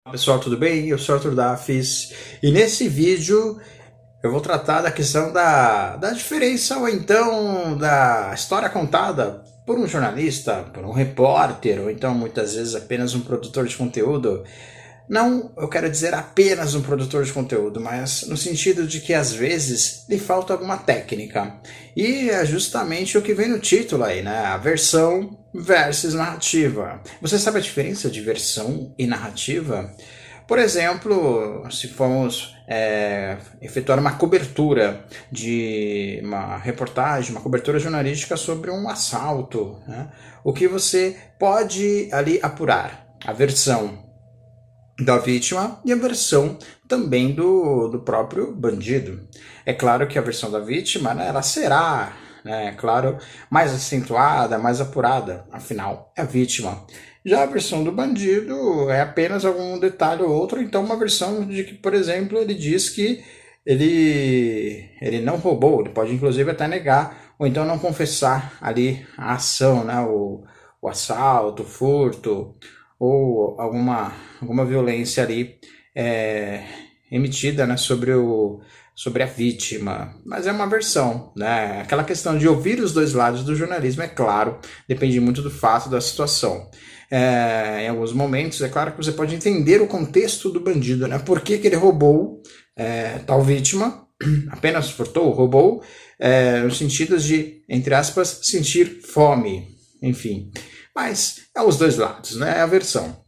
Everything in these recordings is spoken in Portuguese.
Olá pessoal, tudo bem? Eu sou Arthur Dafis e nesse vídeo eu vou tratar da questão da diferença ou então da história contada por um jornalista, por um repórter ou então muitas vezes apenas um produtor de conteúdo. Não, eu quero dizer apenas um produtor de conteúdo, mas no sentido de que às vezes lhe falta alguma técnica. E é justamente o que vem no título aí, né? A versão versus narrativa. Você sabe a diferença de versão e narrativa? Por exemplo, se formos efetuar uma cobertura de uma reportagem, uma cobertura jornalística sobre um assalto, né? O que você pode ali apurar? A versão da vítima e a versão também do próprio bandido. É claro que a versão da vítima, né, ela será, né, claro, mais acentuada, mais apurada, afinal é a vítima. Já a versão do bandido é apenas algum detalhe ou outro, então uma versão de que, por exemplo, ele diz que ele não roubou, ele pode inclusive até negar, ou então não confessar ali a ação, né, o assalto, o furto, ou alguma violência ali emitida, né, sobre a vítima. Mas é uma versão, né? Aquela questão de ouvir os dois lados do jornalismo, é claro, depende muito do fato, da situação. Em alguns momentos, é claro que você pode entender o contexto do bandido, né? Por que ele roubou tal vítima, apenas furtou, roubou, no sentido de, entre aspas, sentir fome, enfim. Mas é os dois lados, né? É a versão.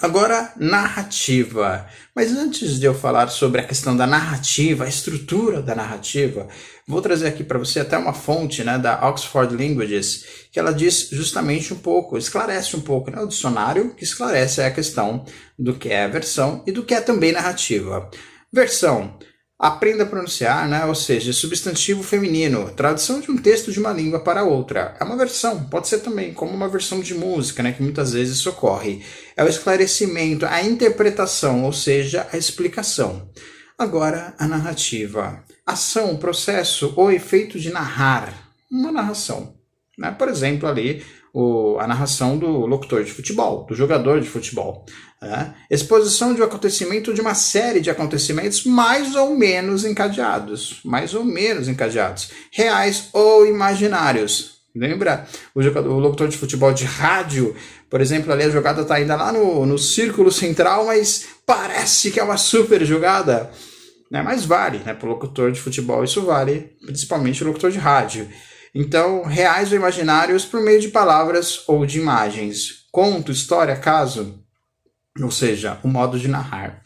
Agora, narrativa. Mas antes de eu falar sobre a questão da narrativa, a estrutura da narrativa, vou trazer aqui para você até uma fonte, né, da Oxford Languages, que ela diz justamente um pouco, esclarece um pouco, né, o dicionário que esclarece a questão do que é versão e do que é também narrativa. Versão. Aprenda a pronunciar, né? Ou seja, substantivo feminino, tradução de um texto de uma língua para outra. É uma versão, pode ser também como uma versão de música, né? Que muitas vezes ocorre. É o esclarecimento, a interpretação, ou seja, a explicação. Agora, a narrativa. Ação, processo ou efeito de narrar. Uma narração. Né? Por exemplo, ali a narração do locutor de futebol, do jogador de futebol. Exposição de um acontecimento, de uma série de acontecimentos mais ou menos encadeados. Reais ou imaginários. Lembra? O locutor de futebol de rádio, por exemplo, ali a jogada está ainda lá no círculo central, mas parece que é uma super jogada. Né? Mas vale, né? Para o locutor de futebol isso vale, principalmente o locutor de rádio. Então, reais ou imaginários por meio de palavras ou de imagens. Conto, história, caso, ou seja, o modo de narrar.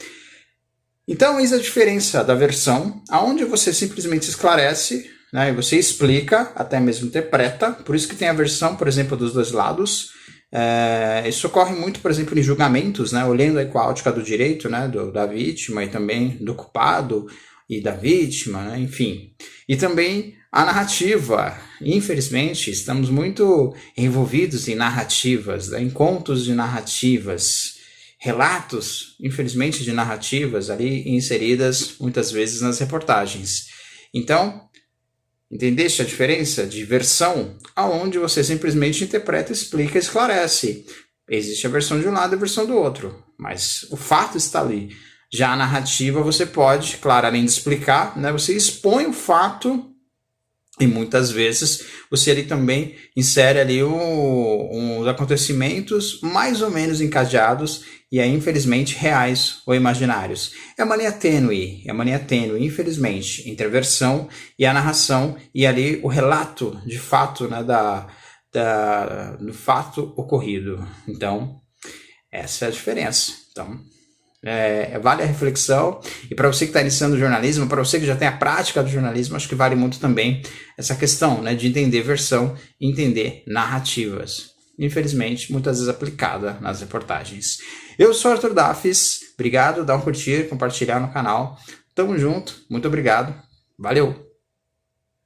Então, eis a diferença da versão, aonde você simplesmente esclarece, né, e você explica, até mesmo interpreta, por isso que tem a versão, por exemplo, dos dois lados. Isso ocorre muito, por exemplo, em julgamentos, né, olhando aí com a ótica do direito, né, da vítima e também do culpado e da vítima, né, enfim. E também a narrativa. Infelizmente, estamos muito envolvidos em narrativas, né, em contos de narrativas, relatos, infelizmente, de narrativas ali inseridas muitas vezes nas reportagens. Então, entendeste a diferença de versão? Aonde você simplesmente interpreta, explica, esclarece. Existe a versão de um lado e a versão do outro, mas o fato está ali. Já a narrativa você pode, claro, além de explicar, né, você expõe o fato e muitas vezes você ali também insere ali os acontecimentos mais ou menos encadeados e aí, infelizmente, reais ou imaginários. É uma linha tênue, infelizmente, entre a versão e a narração e ali o relato de fato, né, do fato ocorrido. Então, essa é a diferença. Então, vale a reflexão, e para você que está iniciando o jornalismo, para você que já tem a prática do jornalismo, acho que vale muito também essa questão, né, de entender versão e entender narrativas, infelizmente muitas vezes aplicada nas reportagens. Eu sou Arthur Dafis, obrigado, dá um curtir, compartilhar no canal, tamo junto, muito obrigado, valeu!